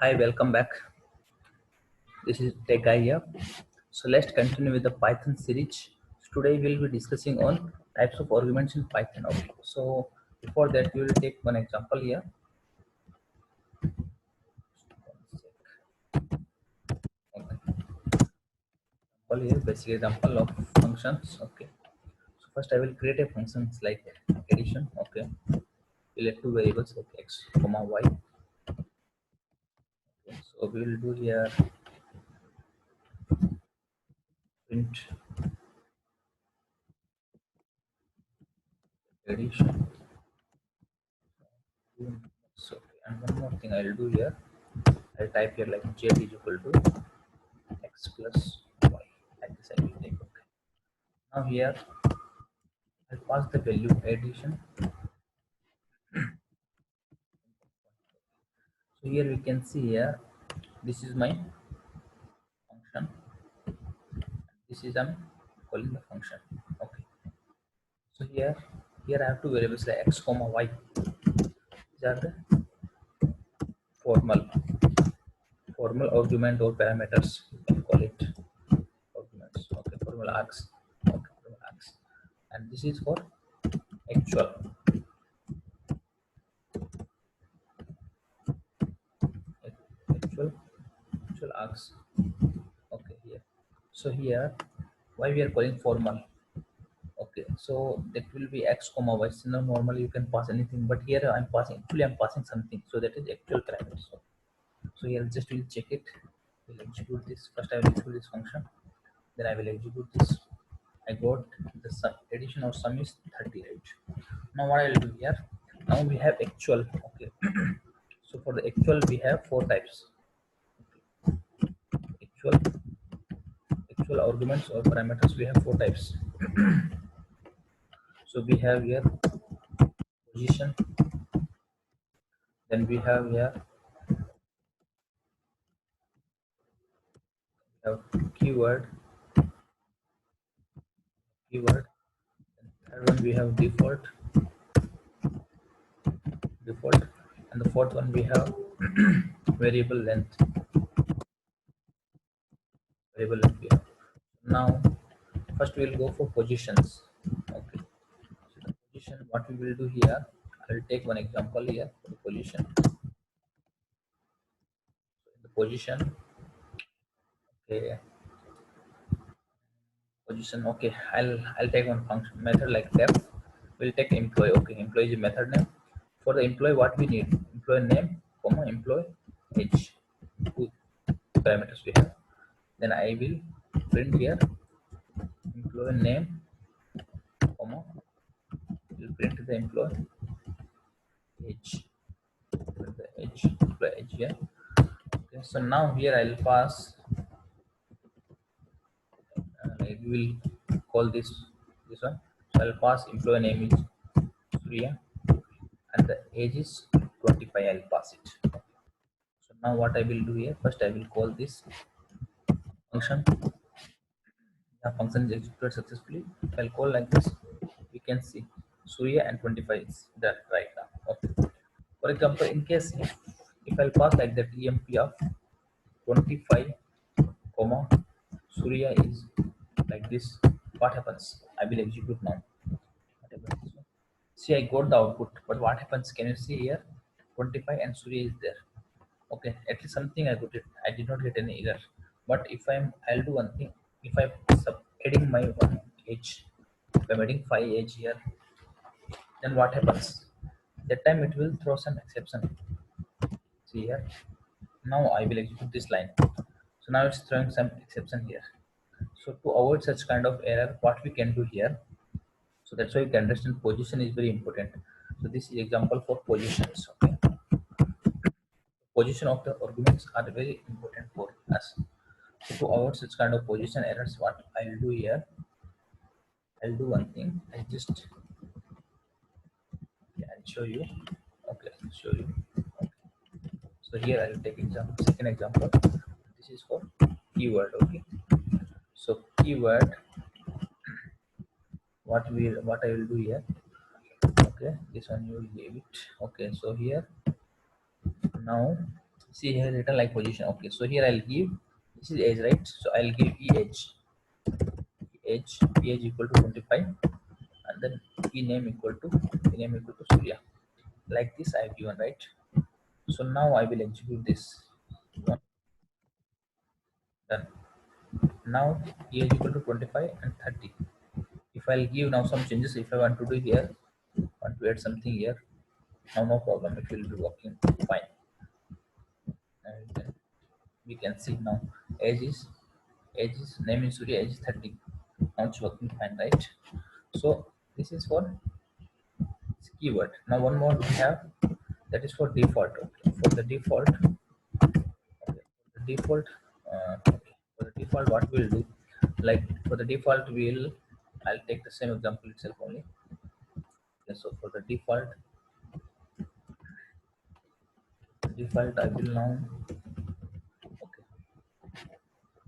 Hi, welcome back. This is Tech Guy here. So let's continue with the Python series. Today we'll be discussing on types of arguments in Python. Okay. So before that, we will take one example here. Okay. Example here, basic example of functions. Okay. So first, I will create a functions like addition. Okay. We'll have two variables like x, comma y. Okay. So we will do here print addition. So and one more thing I'll do here. I'll type here like z is equal to x plus y. Like this I will take. Okay. Now here I'll pass the value addition. So here we can see here this is my function. This is I'm calling the function. Okay. So here I have two variables like x comma y. These are the formal argument or parameters. You can call it arguments. Okay, formal args. Okay, formal args. And this is for actual actual actual args. Okay, here. So here why we are calling formal. Okay, so that will be x comma y. So now normally you can pass anything, but here I'm passing something, so that is actual parameters. So here just will check it. We'll execute this. First I will execute this function, then I will execute this. I got the sum, addition or sum is 38. Now what I will do here, now we have actual. Okay. So for the actual we have four types. Actual actual arguments or parameters, we have four types. So we have here position, then we have here we have keyword. And third one we have default, and the fourth one we have variable length. Variable length we have. Now first we will go for positions. Okay. So the position, what we will do here, I will take one example here for the position. So in the position, okay, position. Okay, I'll take one function method like def. We'll take employee. Okay, employee is a method name. For the employee, what we need, employee name comma employee age, two parameters we have. Then I will print here employee name comma, will print the employee age, print the age, employee age here. Okay, so now here I'll pass, I will call this one. So I'll pass employee name is Surya and the age is 25. I'll pass it. So now what I will do here, first I will call this function. The function is executed successfully. I'll call like this. We can see Surya and 25 is there right now. Okay. For example, in case if I'll pass like that emp of 25 comma Surya is like this, what happens? I will execute now. What happens? See, I got the output, but what happens? Can you see here? 25 and Surya is there. Okay, at least something I got it. I did not get any error. But if I'll do one thing. If I'm adding my one age, if I'm adding 5 age here, then what happens? That time it will throw some exception. See here. Now I will execute this line. So now it's throwing some exception here. So to avoid such kind of error, what we can do here, so that's why you can understand position is very important. So this is example for positions. Okay, position of the arguments are very important for us. So to avoid such kind of position errors, what I'll do here, I'll do one thing. I'll show you. Okay, I'll show you. Okay. So here I'll take example, second example. This is for keyword. Okay. So keyword, what I will do here. Okay, this one you will leave it. Okay, so here now see here written like position. Okay, so here I'll give, this is age, right? So I'll give age equal to 25, and then e name equal to Surya. Like this I've given, right? So now I will execute this one. Done. Now age equal to 25 and 30. If I'll give now some changes, if I want to do here, want to add something here, now no problem, it will be working fine. And then we can see now age is name is Surya, age is 30. Now it's working fine, right? So this is for keyword. Now one more we have, that is for default. Okay. For the default, okay, for the default, okay, for the default, what we'll do, like for the default, I'll take the same example itself only. Okay, so for the default, I will now, okay,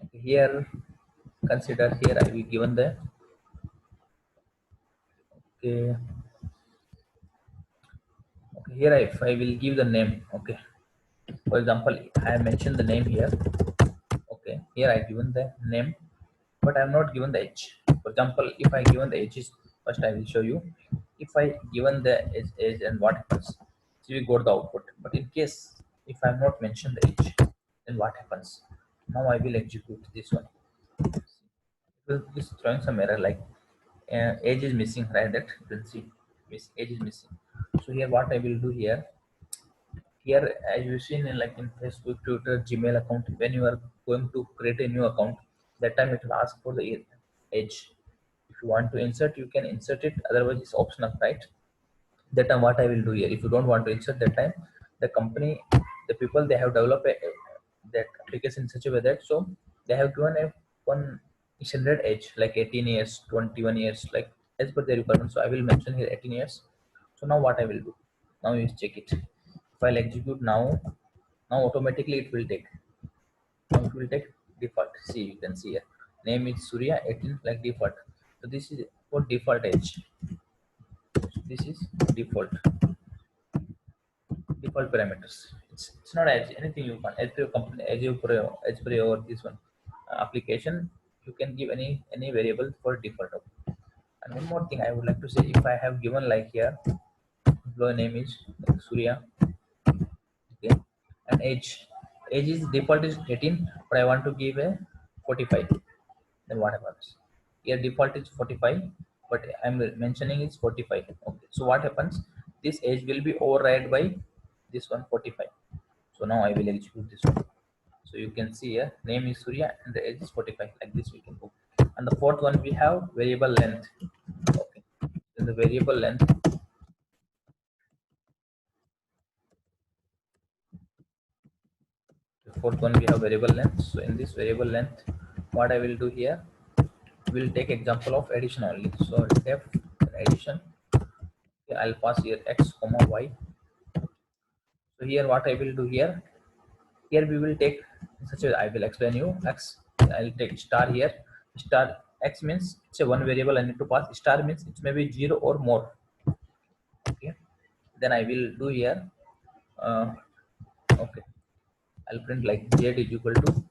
okay, here consider here I will given the, okay, okay, here if I will give the name, okay, for example I have mentioned the name here. Okay, here I given the name, but I am not given the age. For example, if I given the age is, first I will show you. If I given the age and what happens, so we go to the output. But in case if I am not mentioned the age, then what happens? Now I will execute this one. It is throwing some error like age is missing, right? That you can see, age is missing. So here what I will do here, here as you seen in like in Facebook, Twitter, Gmail account, when you are going to create a new account, that time it will ask for the age. If you want to insert, you can insert it, otherwise it's optional, right? That time what I will do here, if you don't want to insert, that time the company, the people, they have developed that application in such a way that, so they have given a one standard age like 18 years, 21 years, like as per their requirement. So I will mention here 18 years. So now what I will do, now you check it. If I'll execute now, now automatically it will take, now it will take default. See, you can see here name is Surya, 18 like default. So this is for default age. This is default default parameters. It's not as anything you can, as per your company, as per your this one application, you can give any variable for default. And one more thing I would like to say, if I have given like here employee name is like Surya, okay, and age is default is 18, but I want to give a 45, then what happens? Here default is 45, but I'm mentioning it's 45. Okay, so what happens, this age will be override by this one 45. So now I will execute this one. So you can see here name is Surya and the age is 45, like this we can go. And the fourth one we have variable length. Okay, in the variable length, the fourth one we have variable length. So in this variable length, what I will do here, we'll take example of addition only. So def addition, okay, I'll pass here x comma y. So here what I will do here, here we will take such a, I will explain you x. I'll take star here. Star x means it's a one variable I need to pass. Star means it may be 0 or more. Okay. Then I will do here. Okay. I'll print like z is equal to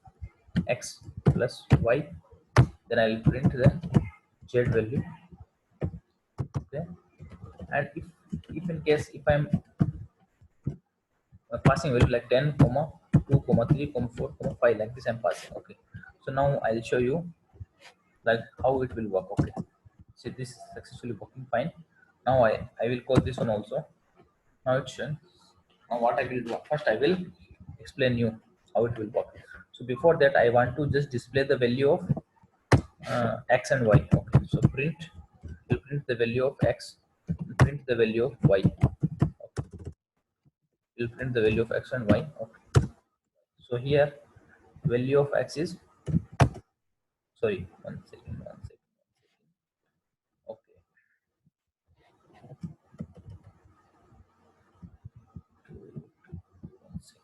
x plus y. Then I'll print the z value. Okay. And if in case if I'm passing value like 10 comma 2 comma 3 comma 4 comma 5, like this I'm passing. Okay, so now I'll show you like how it will work. Okay, see, this is successfully working fine. Now I will call this one also. Now it's done. Now what I will do, first I will explain you how it will work. So before that I want to just display the value of x and y. Okay, so will print the value of x, print the value of y. Okay, will print the value of x and y. Okay, so here value of x is, sorry, one second. Okay, one sec.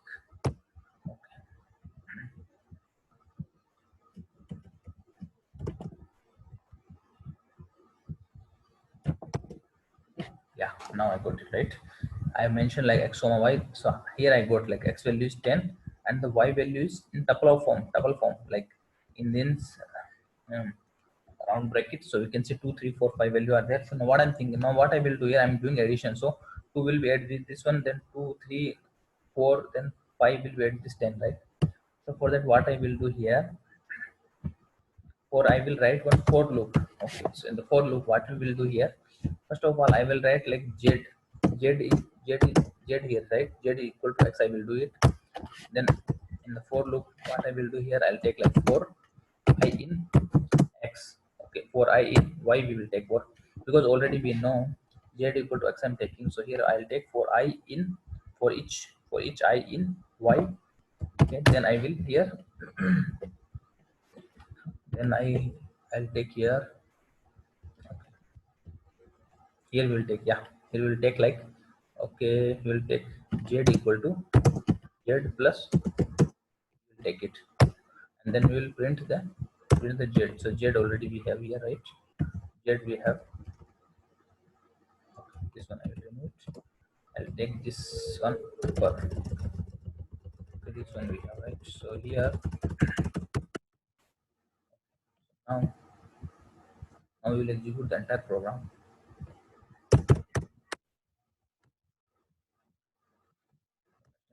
Okay, yeah, now I got it right. I mentioned like x comma y, so here I got like x value is 10 and the y value is in tuple form, like in this um, round bracket. So you can see 2 3 4 5 value are there. So now what I'm thinking, now what I will do here, I'm doing addition. So 2 will be added with this one, then 2 3 4, then 5 will be added this 10, right? So for that, what I will do here, for I will write one for loop. Okay, so in the for loop, what we will do here, first of all I will write like z here, right? Z equal to x, I will do it. Then in the for loop, what I will do here, I'll take like for I in x. Okay, for I in y we will take for, because already we know z equal to x I'm taking. So here I'll take for I in, for each I in y. Okay, then I will here then I'll take here, here we'll take, yeah, here we'll take like, okay, we'll take z equal to z plus, we'll take it, and then we will print the z. So z already we have here, right? Z we have, this one I will remove it. I'll take this one for, okay, this one we have, right? So here now we will execute the entire program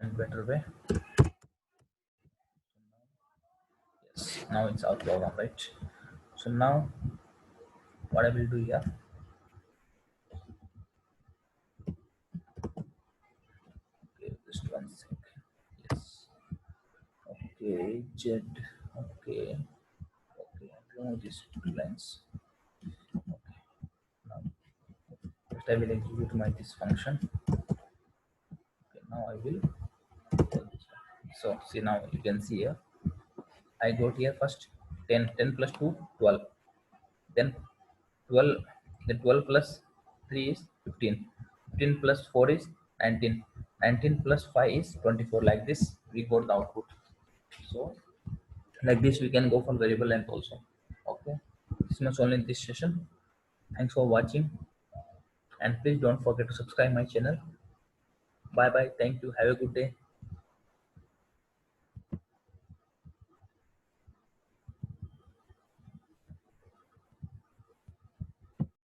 in better way. Yes, now it's our program, right? So now what I will do here, okay, just one sec. Yes, okay, z, okay, okay, remove these two lines. Okay, now first I will execute my this function. Okay, now I will call this one. So see, now you can see here, I got here first 10 plus 2 12, then 12, then 12 plus 3 is 15, 15 plus 4 is 19, 19 plus 5 is 24. Like this we got the output. So like this we can go for variable length also. Okay, this much only in this session. Thanks for watching, and please don't forget to subscribe my channel. Bye bye, thank you, have a good day.